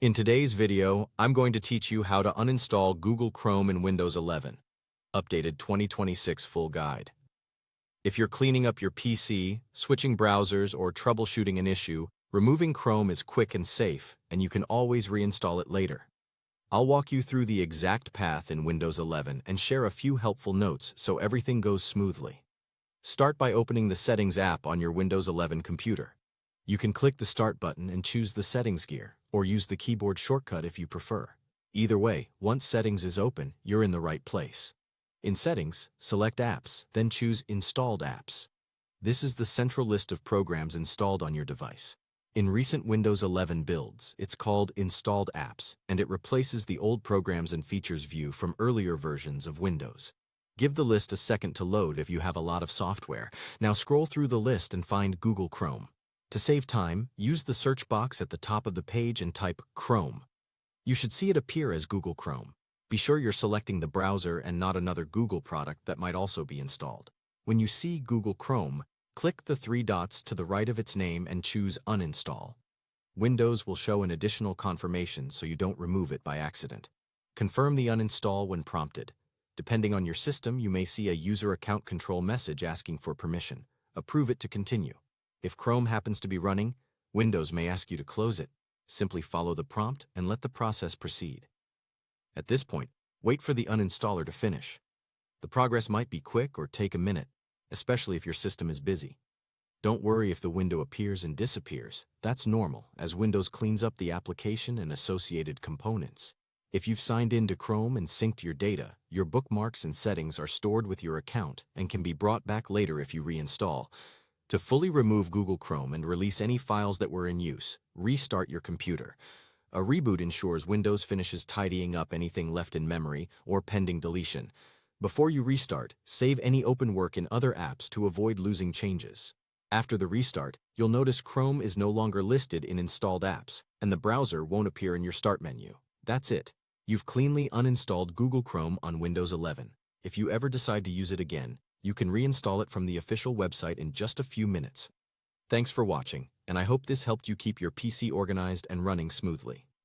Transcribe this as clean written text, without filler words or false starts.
In today's video, I'm going to teach you how to uninstall Google Chrome in Windows 11, updated 2026 full guide. If you're cleaning up your PC, switching browsers, or troubleshooting an issue, removing Chrome is quick and safe, and you can always reinstall it later. I'll walk you through the exact path in Windows 11 and share a few helpful notes so everything goes smoothly. Start by opening the Settings app on your Windows 11 computer. You can click the Start button and choose the Settings gear, or use the keyboard shortcut if you prefer. Either way, once Settings is open, you're in the right place. In Settings, select Apps, then choose Installed Apps. This is the central list of programs installed on your device. In recent Windows 11 builds, it's called Installed Apps, and it replaces the old Programs and Features view from earlier versions of Windows. Give the list a second to load if you have a lot of software. Now scroll through the list and find Google Chrome. To save time, use the search box at the top of the page and type Chrome. You should see it appear as Google Chrome. Be sure you're selecting the browser and not another Google product that might also be installed. When you see Google Chrome, click the three dots to the right of its name and choose Uninstall. Windows will show an additional confirmation so you don't remove it by accident. Confirm the uninstall when prompted. Depending on your system, you may see a user account control message asking for permission. Approve it to continue. If Chrome happens to be running, Windows may ask you to close it. Simply follow the prompt and let the process proceed. At this point, wait for the uninstaller to finish. The progress might be quick or take a minute, especially if your system is busy. Don't worry if the window appears and disappears. That's normal, as Windows cleans up the application and associated components. If you've signed in to Chrome and synced your data, your bookmarks and settings are stored with your account and can be brought back later if you reinstall. To fully remove Google Chrome and release any files that were in use, restart your computer. A reboot ensures Windows finishes tidying up anything left in memory or pending deletion. Before you restart, save any open work in other apps to avoid losing changes. After the restart, you'll notice Chrome is no longer listed in installed apps, and the browser won't appear in your Start menu. That's it. You've cleanly uninstalled Google Chrome on Windows 11. If you ever decide to use it again, you can reinstall it from the official website in just a few minutes. Thanks for watching, and I hope this helped you keep your PC organized and running smoothly.